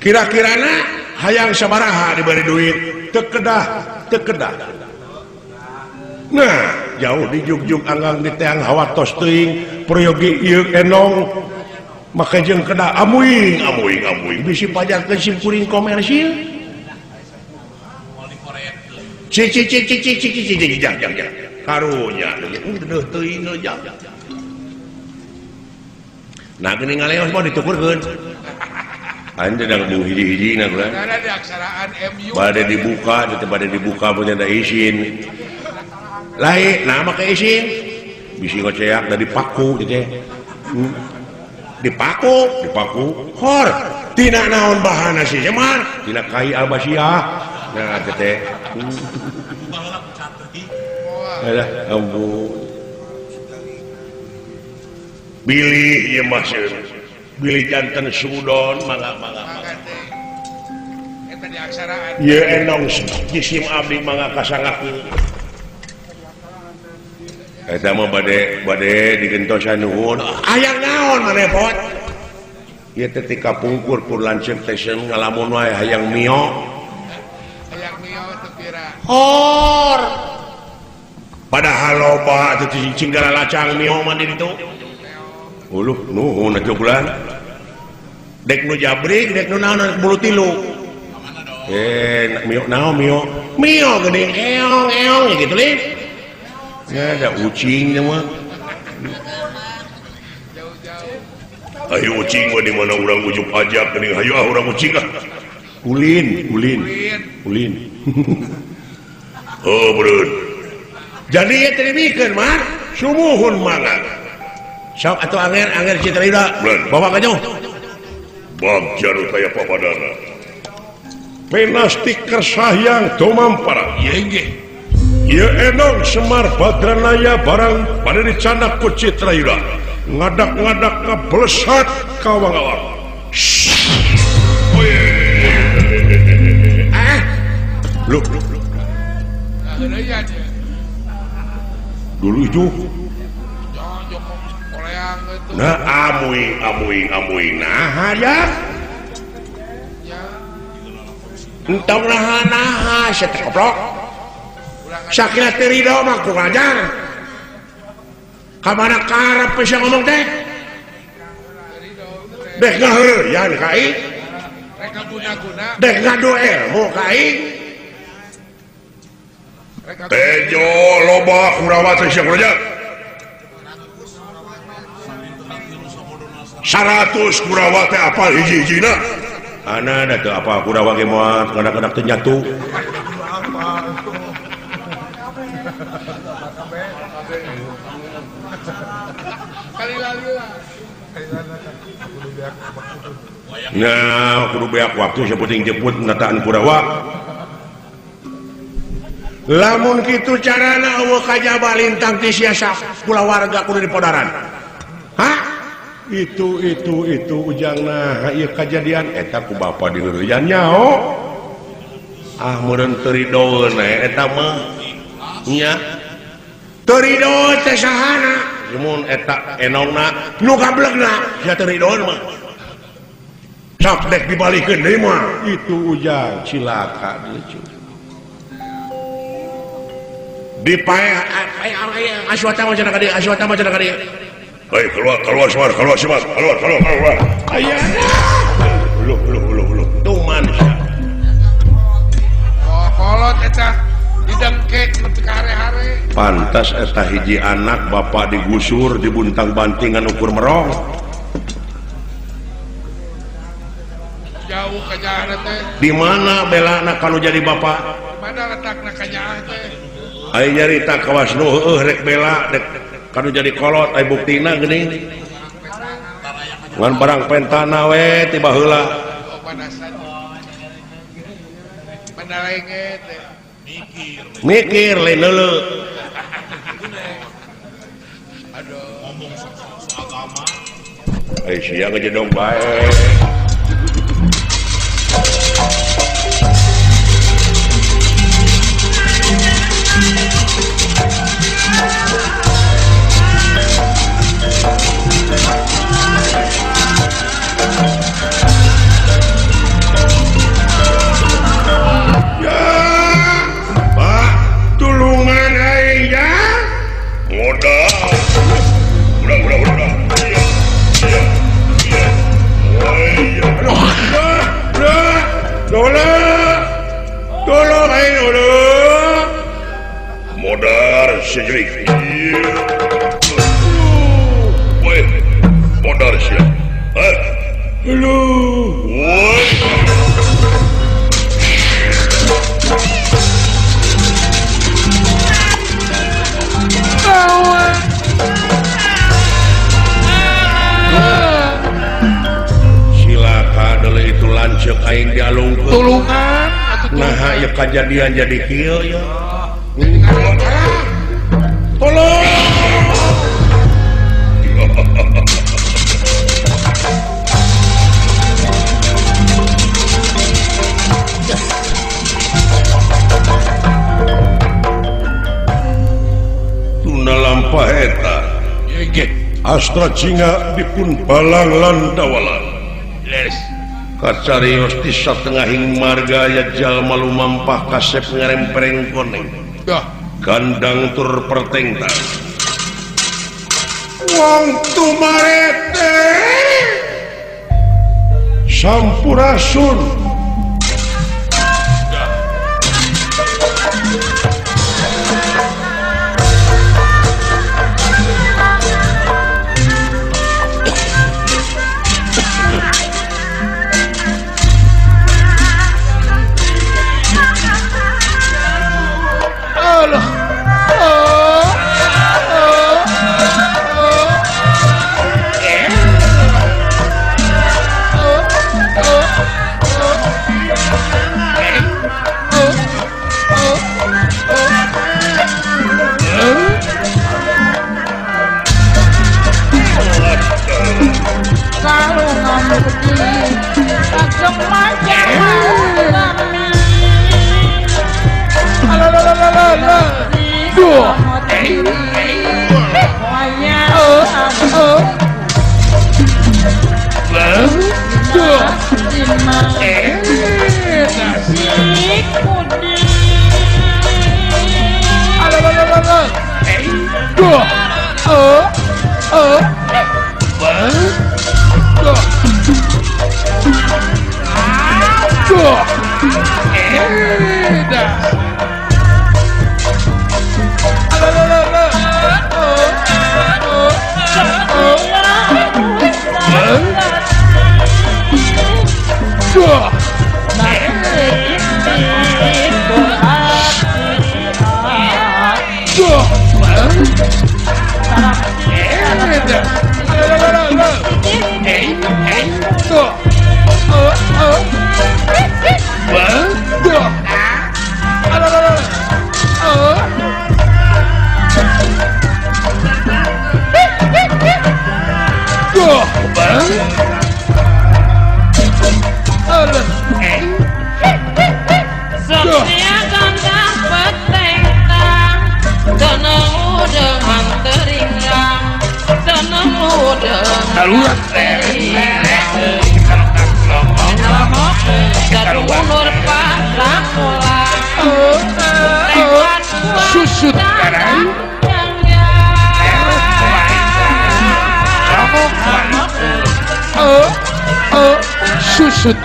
kira-kirana hayang sabaraha diberi duit tekedah nah jauh di juk-juk anggang di teang hawa tos teuing peryogi ieu enong maka jeung kedah amuing bisi pajarkeun simkuring komersil cik karunya deuh teuing jang nah geuning ngaleos mah ditukurkeun anda dah ngomong hiji-hiji na gula ada di aksaraan MU bade dibuka punya ada izin lain nama ke izin bisi ngoceak dari paku gitu dipaku hor tina naon bahana si Semar tina kai albasiah nah teh alah ampun bilih ieu mah bilih jantan sudon mangga eta di aksaraan ye enong jisim abdi mangga kasangakeun eta mah bade digentosan nuhun aya naon manepot ieu teh ti kapungkur pur lanceuk teh ngalamun wae hayang mio teu kira hor padahal loba teh cicing lacang mio mah di ditu uluh nuhun aja bulan dek nu jabrik dek nu naon bulu tilu mio gede eong gitu lih ya ada ucing mah ayo ucing mah di mana urang ujuk ajak geuning hayu urang ucing ulin oh beureun jadi ya teribikeun mah sumuhun mangga sok atuh anger Citraida bawa ka jauh bagja nu taya papadana penastik kersayang tumampara ieu enong Semar Badranaya barang pada dicandak ku Citraida ngadak-ngadak ka blesat ka wang-awang lu dulu itu nah amuing nah hayang entong naha setekoplok sakila terido mah ku ngajar kamana karep bisa ngomong teh deh ngaheuyan ka aing rek guna-guna deh ngadu ilmu ka aing tejo loba kurawa teh sia kuraja 100 Kurawa teh apa hiji-hijina ana teh apa Kurawa ge moal kadang-kadang teu nyatu nah kudu beak waktu saputing jemput nataan Kurawa lamun gitu carana eueuh kajaba lintang ti siasa kulawarga kudu di podaran. Hah? Itu ujangna ieu kajadian eta ku bapa di leureuyan nyao. Ah meureun teu ridoeun eta mah. Nya. Teu ridoeun teh sahana? Mun eta enongna nu gablegna sia teu ridoeun mah. Sok dek dibalikeun deui mah. Itu ujang cilaka lucu. Dipae aswata macam ka dieu. Hei keluar semar. Aya. Lu. Tuman. Oh, kolot eta didengke nepi ka hare-hare. Pantas eta hiji anak bapak digusur dibuntang bantingan ukur merong. Jauh ka jalan teh. Di mana belana kanu jadi bapak? Di mana letakna ka jalan teh? Ai nyarita kawas nu rek bela dek kanu jadi kolot ai buktina geuning. Ngan barang pentana we tiba heula. Oh, panasan. Pandalenget teh. Mikir lain heuleu. Aduh. Ngomong soal agama. Ai sia ngejedong bae. Modar sejrik. Woi, modar siap. Halo. Woi. Silaka deuleu itu lanceuk aing dialungkeun. Tulungan atuh Nah, ya kejadian jadi kieu ya. tolong. Tuna lampah eta Astra Cinga dipun balang landawalan. Yes. Kacarios di satengahing marga ya jalma lumampah kasep ngarempereng koneng. Dah. Gandang tur pertengtang. Wong tumarete Sampurasun. ulah Gadung ulur pasakola susut karang susut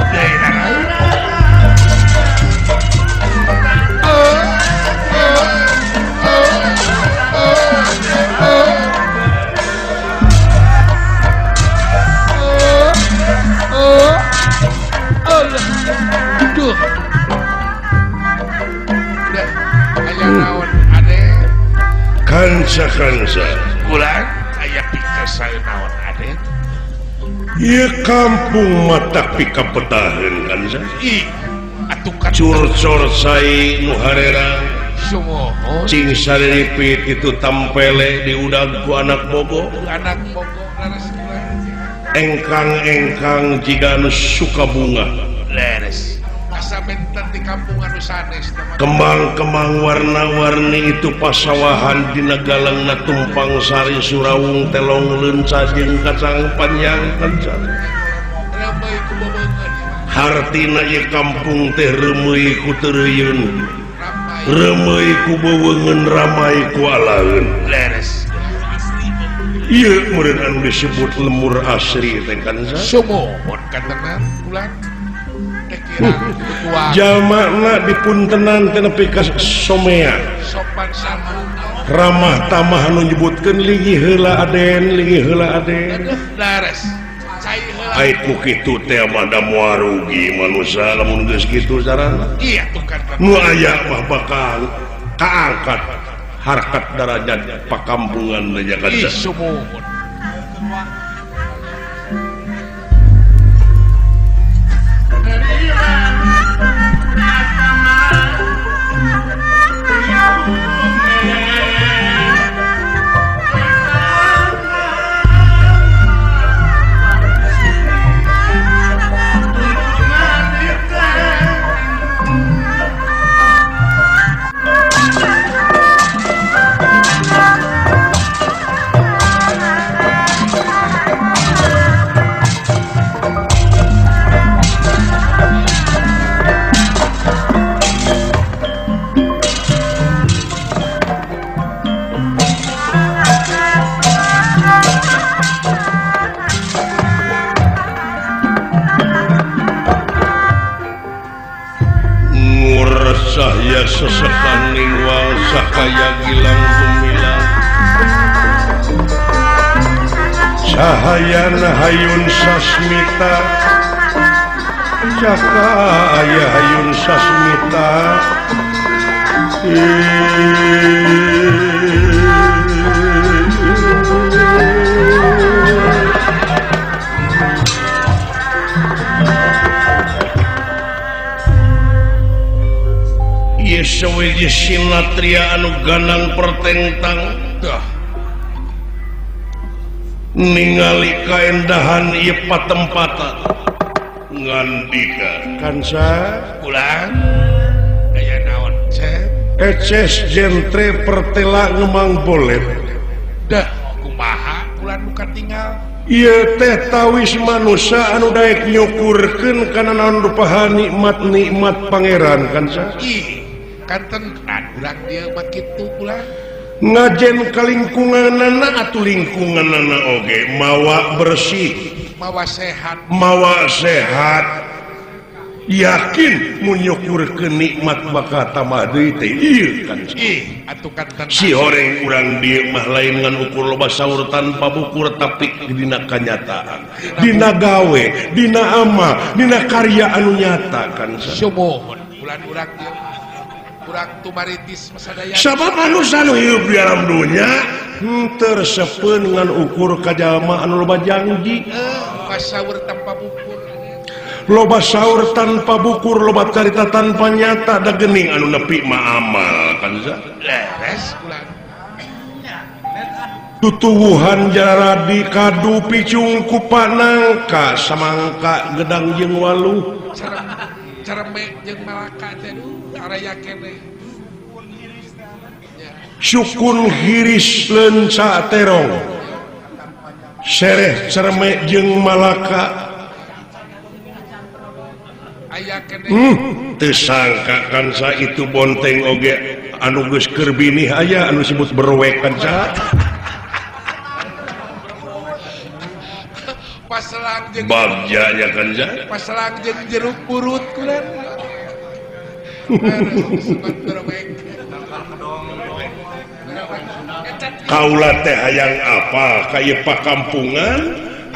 duh udah aya naon ade kanca-kanca bulan aya pikir saya naon ade ieu kampung mata pika petaheun kanca ih atukan curcor sai nu harerang sumoho cing saripit itu tampele di udag ku anak bogo anak bogo laras engkang-engkang jiga anu suka bunga leres kasabenten di kampung anu sanes kembang-kembang warna-warni itu pasawahan dina galangna tumpang sari surawung telong leunca jeung kacang panjang kanca ramai ku bebeungeun hartina ieu kampung teh reumeuy ku teureuyun ramai reumeuy ku beweungeun ramai ku alaeun leres ieu meureun anu disebut lemur asri teh kanca sumohon katenan bulan teh kirang ketua jamakna dipuntenan teh nepi ka somea sopan santun ramah tamah anu nyebutkeun linggih heula aden linggih heula aden leres cai heula ai ku kitu teh mah da moal rugi manusia lamun geus kitu carana iya tuh kan nu aya mah bakal kaangkat harkat derajat pakampungan aja ih kanca sumohon Saya sesekaning wang sakaya gilang gemilang cahayana hayun sasmita cahaya hayun sasmita Yesawi sinatria anu ganang pertentang dah ningali kaendahan ieu patempatan ngandika kanca bulan aya naon cep eces jentre pertela ngemang bolet dah kumaha bulan bukan tinggal ieu teh tawis manusia anu daek nyukurkeun kana naon rupaha nikmat-nikmat pangeran kanca ih kanten kan urang dia mah kitu bulan ngajen ka lingkunganana atuh lingkunganana oge mawa bersih mawa sehat mawa sehat yakin mun nyukurkeun nikmat bakal tambah deui teh ieu kan ih atuh kanten si horeng urang dieu mah lain ngan ukur loba saur tanpa bukur tapi dina kanyataan dina gawe dina amal dina karya anu nyata kan sumohon bulan urang dia urang tumaritis masadaya sabab manusia anu hidup di alam dunia tersepeun ngan ukur kajalma anu loba janji pasaur tanpa bukur loba saur tanpa bukur loba carita tanpa nyata da geuning anu nepi ma amal kan leres bulan tutuwuhan jaradi kadu picung kupa nangka samangka gedang jeung waluh cermek jeung malaka teh araya keneh sukun hiris lenca terong sereh cerme jeung Malaka Aya kene tersangka kansa itu bonteng oge anu geus keur binih aya anu disebut berwek kansa paselang jeung bagja nya kansa paselang jeung jeruk purut kulen. kaula teh hayang apa kaya pakampungan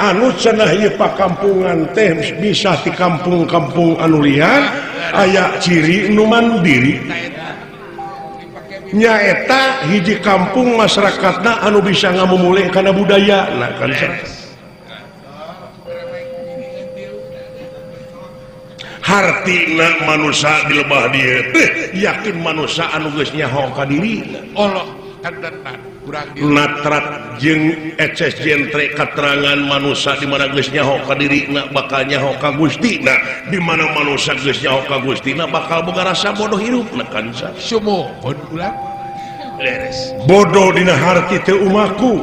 anu cenah ieu pakampungan teh bisa di kampung-kampung anu liar aya ciri nu mandiri nyaeta hiji kampung masyarakatna anu bisa ngamumulih kana budaya nah kan hartina manusia di lebah dia yakin manusia anu geus nyaho ka dirina Allah kandenan kurang natrat jeung eces jentre katerangan manusia di mana geus nyaho ka dirina bakal nyaho ka Gustina di mana manusia geus nyaho ka Gustina bakal boga rasa bodoh hirupna kan sumuhun ulang leres bodoh dina harti teu umaku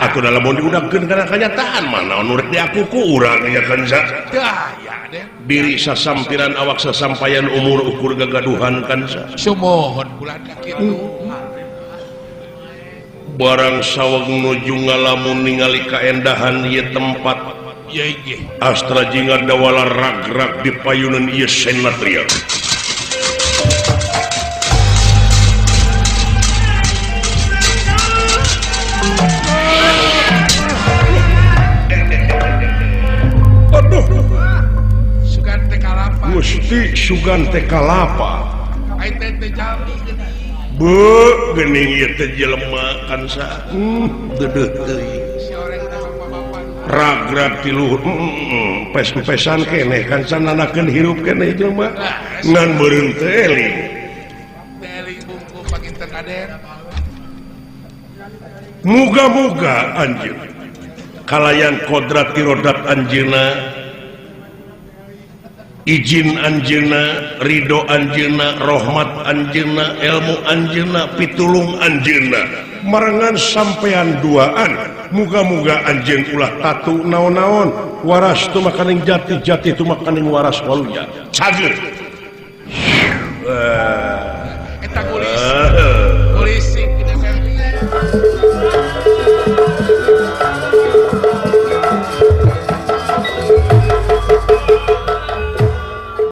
atuh dalam mun diudangkeun kana kanyataan mana nu rek diakuku urang nya kan daya deh diri sasampiran awak sasampayan umur ukur gagaduhan kan sumuhun ulang kitu barang saweg nuju ngalamun ningali kaendahan ieu tempat ye ye astra jinga dawala rag-rag di payunan ieu senatria aduh sugan teh kalapa Gusti sugan teh kalapa ai teh teh jami geuning ieu teh jelema kan deudeuh teuing si orang teh bapak-bapak rag-rag ti luhur pes-pesan keneh kan sananakeun hirup keneh jelema ngan beureun teh eling teli bungku pakinten aden muga-muga anjeun kalayan kodrat tirodat anjeunna izin anjeunna ridho anjeunna rahmat anjeunna ilmu anjeunna pitulung anjeunna marangan sampean duaan muga-muga anjeun ulah tatu naon-naon waras tu makaning jati-jati tu makaning waras waluya cager